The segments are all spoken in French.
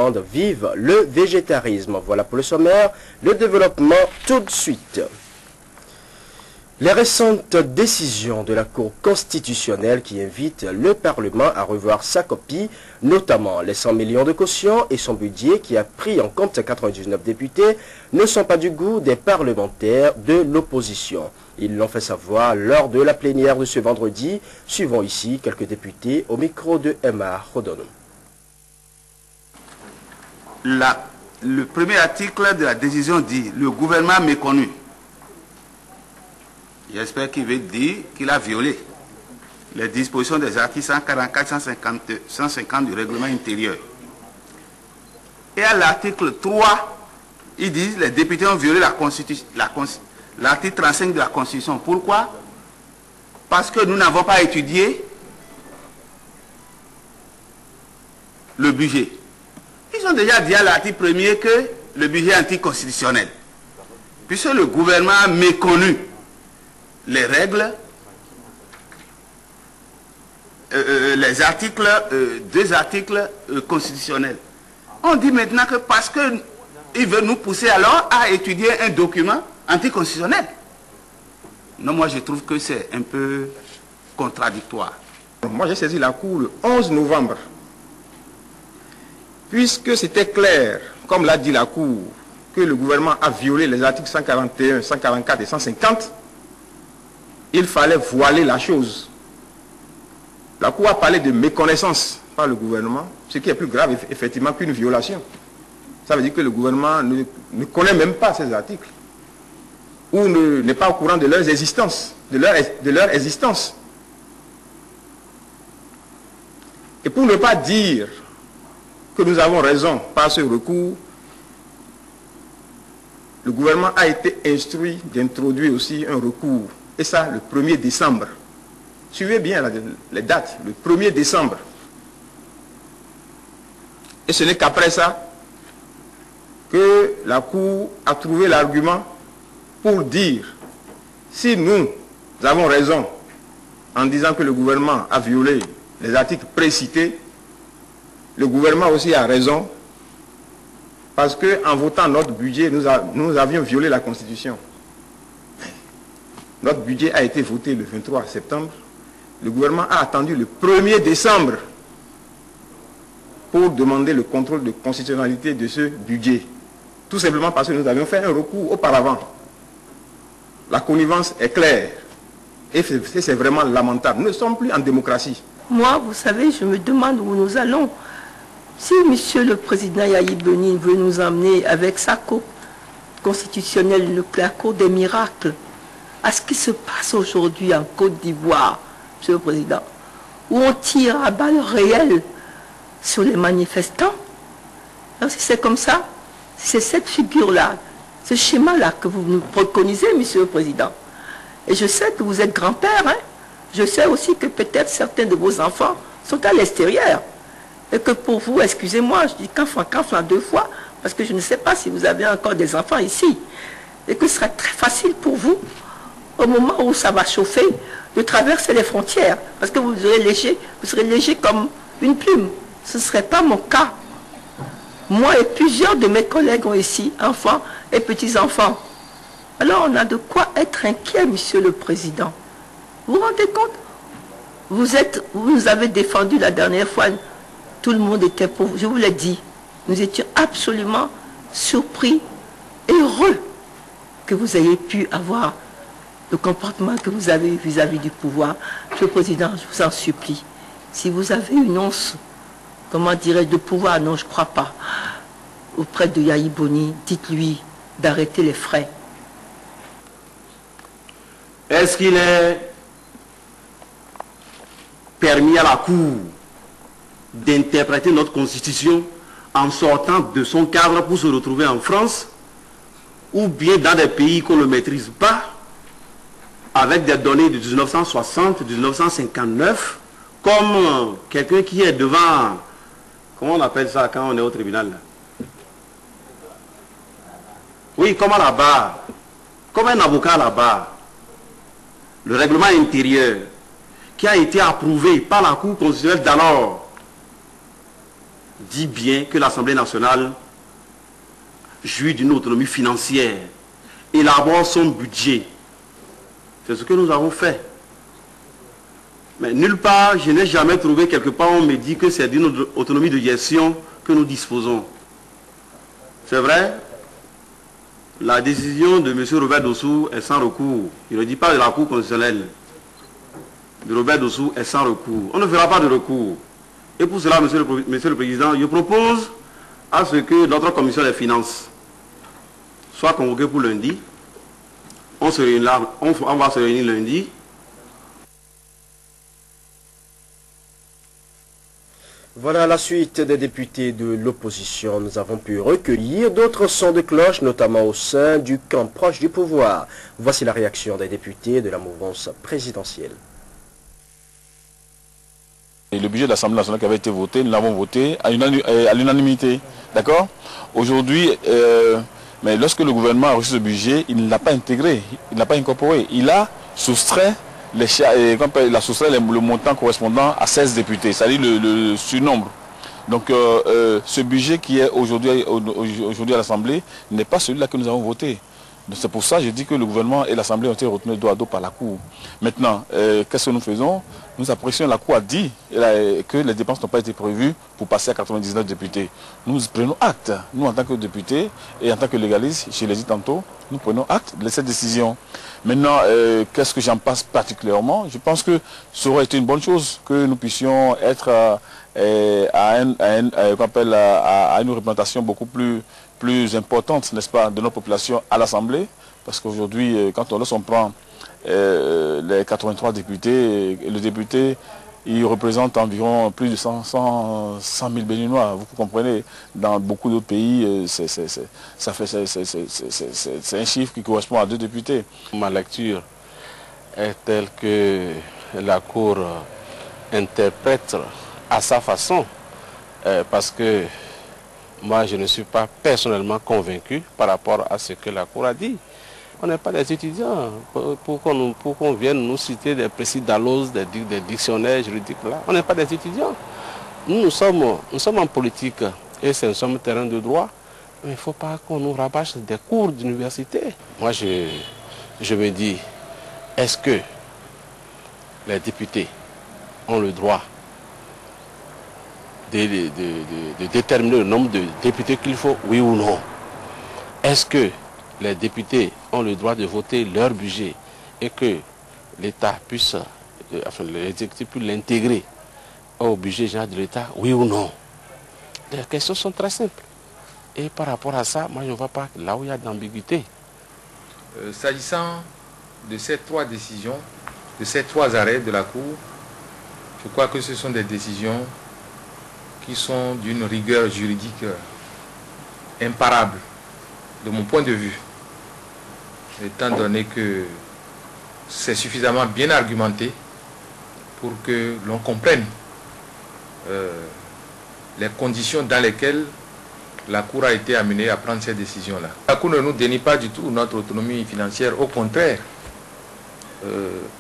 Hollande vive le végétarisme. Voilà pour le sommaire, le développement tout de suite. Les récentes décisions de la Cour constitutionnelle qui invitent le Parlement à revoir sa copie, notamment les 100 millions de caution et son budget qui a pris en compte 99 députés, ne sont pas du goût des parlementaires de l'opposition. Ils l'ont fait savoir lors de la plénière de ce vendredi. Suivons ici quelques députés au micro de Emma Rodono. Le premier article de la décision dit « Le gouvernement méconnu ». J'espère qu'il veut dire qu'il a violé les dispositions des articles 144 150 du règlement intérieur. Et à l'article 3, ils disent les députés ont violé l'article 35 de la Constitution. Pourquoi? Parce que nous n'avons pas étudié le budget. Ils ont déjà dit à l'article 1er que le budget est anticonstitutionnel. Puisque le gouvernement a méconnu les règles, les articles, deux articles constitutionnels. On dit maintenant que parce qu'ils veulent nous pousser alors à étudier un document anticonstitutionnel. Non, moi je trouve que c'est un peu contradictoire. Moi j'ai saisi la Cour le 11 novembre. Puisque c'était clair, comme l'a dit la Cour, que le gouvernement a violé les articles 141, 144 et 150, il fallait voiler la chose. La Cour a parlé de méconnaissance par le gouvernement, ce qui est plus grave effectivement qu'une violation. Ça veut dire que le gouvernement ne connaît même pas ces articles, ou n'est pas au courant de leur existence, de leur existence. Et pour ne pas dire que nous avons raison par ce recours, le gouvernement a été instruit d'introduire aussi un recours. Et ça, le 1er décembre. Suivez bien les dates, le 1er décembre. Et ce n'est qu'après ça que la Cour a trouvé l'argument pour dire, si nous avons raison en disant que le gouvernement a violé les articles précités, le gouvernement aussi a raison parce qu'en votant notre budget, nous avions violé la Constitution. Notre budget a été voté le 23 septembre. Le gouvernement a attendu le 1er décembre pour demander le contrôle de constitutionnalité de ce budget. Tout simplement parce que nous avions fait un recours auparavant. La connivence est claire. Et c'est vraiment lamentable. Nous ne sommes plus en démocratie. Moi, vous savez, je me demande où nous allons. Si M. le Président Yahya Boni veut nous emmener avec sa Cour constitutionnelle, la Cour des miracles, à ce qui se passe aujourd'hui en Côte d'Ivoire, M. le Président, où on tire à balles réelles sur les manifestants. Alors si c'est comme ça, c'est cette figure-là, ce schéma-là que vous nous préconisez, M. le Président. Et je sais que vous êtes grand-père, hein? Je sais aussi que peut-être certains de vos enfants sont à l'extérieur. Et que pour vous, excusez-moi, je dis qu'enfant deux fois, parce que je ne sais pas si vous avez encore des enfants ici. Et que ce sera très facile pour vous, au moment où ça va chauffer, de traverser les frontières. Parce que vous serez léger comme une plume. Ce ne serait pas mon cas. Moi et plusieurs de mes collègues ont ici enfants et petits-enfants. Alors on a de quoi être inquiet, Monsieur le Président. Vous vous rendez compte? Vous nous avez défendu la dernière fois, tout le monde était pour vous. Je vous l'ai dit, nous étions absolument surpris et heureux que vous ayez pu avoir le comportement que vous avez vis-à-vis du pouvoir. Monsieur le Président, je vous en supplie, si vous avez une once, comment dirais-je, de pouvoir, non, je ne crois pas, auprès de Yahya Boni, dites-lui d'arrêter les frais. Est-ce qu'il est permis à la Cour d'interpréter notre Constitution en sortant de son cadre pour se retrouver en France ou bien dans des pays qu'on ne maîtrise pas, avec des données de 1960, 1959, comme quelqu'un qui est devant, comment on appelle ça quand on est au tribunal là? Oui, comme à la barre, comme un avocat à la barre. Le règlement intérieur qui a été approuvé par la Cour constitutionnelle d'alors dit bien que l'Assemblée nationale jouit d'une autonomie financière, élabore son budget. C'est ce que nous avons fait. Mais nulle part, je n'ai jamais trouvé quelque part où on me dit que c'est d'une autonomie de gestion que nous disposons. C'est vrai, la décision de M. Robert Dossou est sans recours. Je ne dis pas de la Cour constitutionnelle. De Robert Dossou est sans recours. On ne fera pas de recours. Et pour cela, Monsieur le Président, je propose à ce que notre commission des finances soit convoquée pour lundi. On va se réunir lundi. Voilà la suite des députés de l'opposition. Nous avons pu recueillir d'autres sons de cloche, notamment au sein du camp proche du pouvoir. Voici la réaction des députés de la mouvance présidentielle. Et le budget de l'Assemblée nationale qui avait été voté, nous l'avons voté à l'unanimité. D'accord? Aujourd'hui, mais lorsque le gouvernement a reçu ce budget, il ne l'a pas intégré, il ne l'a pas incorporé. Il a soustrait le montant correspondant à 16 députés, c'est-à-dire le surnombre. Donc ce budget qui est aujourd'hui à l'Assemblée n'est pas celui-là que nous avons voté. C'est pour ça que je dis que le gouvernement et l'Assemblée ont été retenus dos à dos par la Cour. Maintenant, qu'est-ce que nous faisons? Nous apprécions, la Cour a dit que les dépenses n'ont pas été prévues pour passer à 99 députés. Nous prenons acte. Nous, en tant que députés et en tant que légistes, je l'ai dit tantôt, nous prenons acte de cette décision. Maintenant, qu'est-ce que j'en pense particulièrement? Je pense que ça aurait été une bonne chose que nous puissions être à une représentation beaucoup plus importante, n'est-ce pas, de notre population à l'Assemblée. Parce qu'aujourd'hui, lorsqu'on prend les 83 députés, le député, il représente environ plus de 100 000 Béninois. Vous comprenez, dans beaucoup d'autres pays, c'est un chiffre qui correspond à 2 députés. Ma lecture est telle que la Cour interprète à sa façon, parce que moi je ne suis pas personnellement convaincu par rapport à ce que la Cour a dit. On n'est pas des étudiants pour qu'on vienne nous citer des précis d'allose, des dictionnaires juridiques là. On n'est pas des étudiants. Nous sommes en politique et nous sommes un terrain de droit. Mais il ne faut pas qu'on nous rabâche des cours d'université. Moi je me dis, est-ce que les députés ont le droit de déterminer le nombre de députés qu'il faut, oui ou non? Est-ce que les députés ont le droit de voter leur budget et que l'État puisse, l'exécutif puisse l'intégrer au budget général de l'État, oui ou non? Les questions sont très simples. Et par rapport à ça, moi je ne vois pas là où il y a d'ambiguïté. S'agissant de ces 3 décisions, de ces 3 arrêts de la Cour, je crois que ce sont des décisions qui sont d'une rigueur juridique imparable, de mon point de vue, étant donné que c'est suffisamment bien argumenté pour que l'on comprenne les conditions dans lesquelles la Cour a été amenée à prendre ces décisions-là. La Cour ne nous dénie pas du tout notre autonomie financière, au contraire,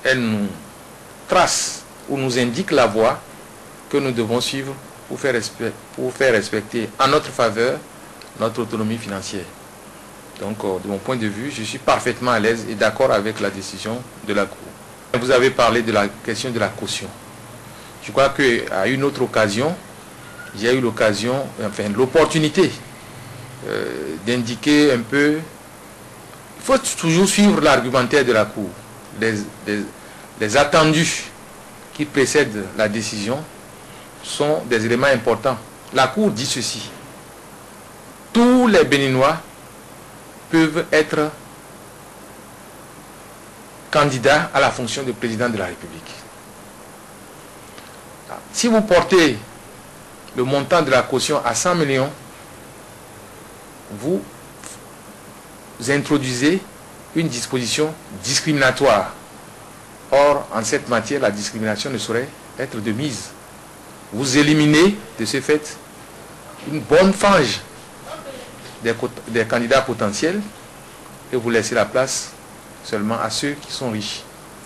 elle nous trace ou nous indique la voie que nous devons suivre pour faire respecter en notre faveur notre autonomie financière. Donc, de mon point de vue, je suis parfaitement à l'aise et d'accord avec la décision de la Cour. Vous avez parlé de la question de la caution. Je crois qu'à une autre occasion, j'ai eu l'occasion, enfin l'opportunité d'indiquer un peu. Il faut toujours suivre l'argumentaire de la Cour. Les attendus qui précèdent la décision sont des éléments importants. La Cour dit ceci: tous les Béninois peuvent être candidats à la fonction de président de la République. Si vous portez le montant de la caution à 100 millions, vous introduisez une disposition discriminatoire. Or, en cette matière, la discrimination ne saurait être de mise. Vous éliminez de ce fait une bonne frange des candidats potentiels et vous laissez la place seulement à ceux qui sont riches.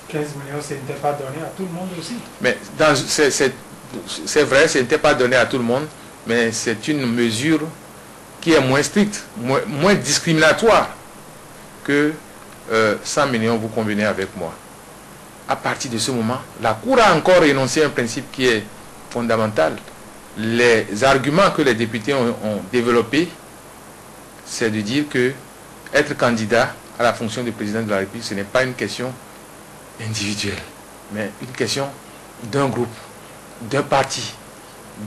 15 millions, ce n'était pas donné à tout le monde aussi. Mais c'est vrai, ce n'était pas donné à tout le monde, mais c'est une mesure qui est moins stricte, moins discriminatoire que 100 millions, vous convenez avec moi. À partir de ce moment, la Cour a encore énoncé un principe qui est fondamental. Les arguments que les députés ont développés, c'est de dire que être candidat à la fonction de président de la République, ce n'est pas une question individuelle, mais une question d'un groupe, d'un parti,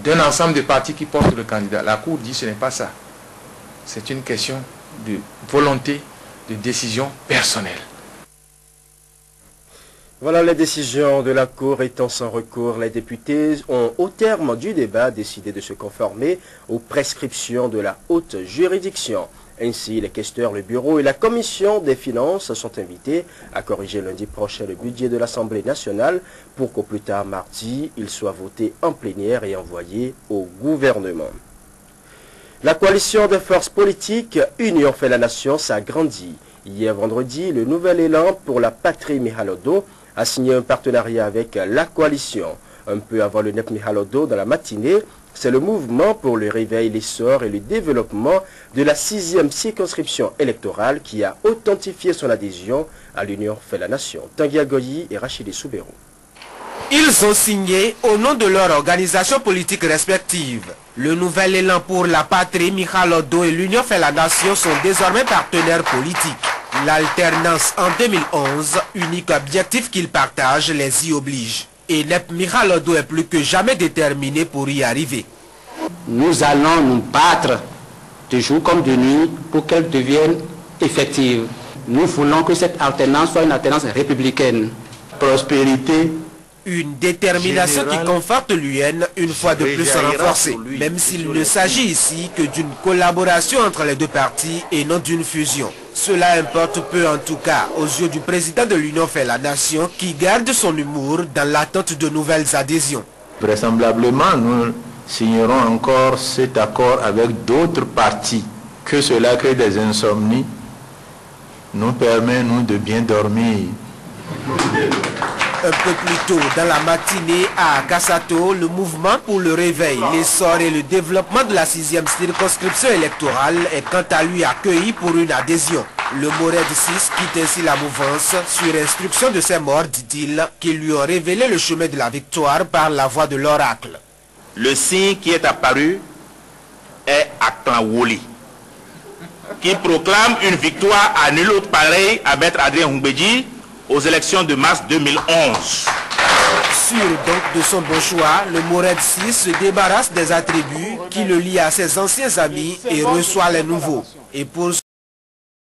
d'un ensemble de partis qui portent le candidat. La Cour dit que ce n'est pas ça. C'est une question de volonté, de décision personnelle. Voilà les décisions de la Cour étant sans recours. Les députés ont, au terme du débat, décidé de se conformer aux prescriptions de la haute juridiction. Ainsi, les questeurs, le bureau et la commission des finances sont invités à corriger lundi prochain le budget de l'Assemblée nationale pour qu'au plus tard mardi, il soit voté en plénière et envoyé au gouvernement. La coalition des forces politiques Union fait la nation s'agrandit. Hier vendredi, le nouvel élan pour la patrie Mihalodo a signé un partenariat avec la coalition. Un peu avant le NEP Mihalodo dans la matinée, c'est le mouvement pour le réveil, l'essor et le développement de la 6e circonscription électorale qui a authentifié son adhésion à l'Union fait la nation. Tanguy Agoyi et Rachidi Soubérou. Ils ont signé au nom de leur organisation politique respective. Le nouvel élan pour la patrie, Mihalodo et l'Union fait la nation sont désormais partenaires politiques. L'alternance en 2011, unique objectif qu'ils partagent, les y oblige. Et NEP Mihalodo est plus que jamais déterminé pour y arriver. Nous allons nous battre de jour comme de nuit pour qu'elle devienne effective. Nous voulons que cette alternance soit une alternance républicaine. Prospérité. Une détermination qui conforte l'UN une fois de plus renforcée, même s'il ne s'agit ici que d'une collaboration entre les deux partis et non d'une fusion. Cela importe peu en tout cas aux yeux du président de l'Union fait la nation qui garde son humour dans l'attente de nouvelles adhésions. Vraisemblablement, nous signerons encore cet accord avec d'autres partis. Que cela crée des insomnies, nous permet nous de bien dormir. Un peu plus tôt dans la matinée à Kassato, le mouvement pour le réveil, l'essor et le développement de la 6e circonscription électorale est quant à lui accueilli pour une adhésion. Le Mored 6 quitte ainsi la mouvance sur instruction de ses morts, dit-il, qui lui ont révélé le chemin de la victoire par la voix de l'oracle. Le signe qui est apparu est Aklan-Woli, qui proclame une victoire à nul autre pareil à Maître Adrien Humbedji aux élections de mars 2011. Sûr donc de son bon choix, le Mored 6 se débarrasse des attributs qui le lient à ses anciens amis et reçoit les nouveaux. Et pour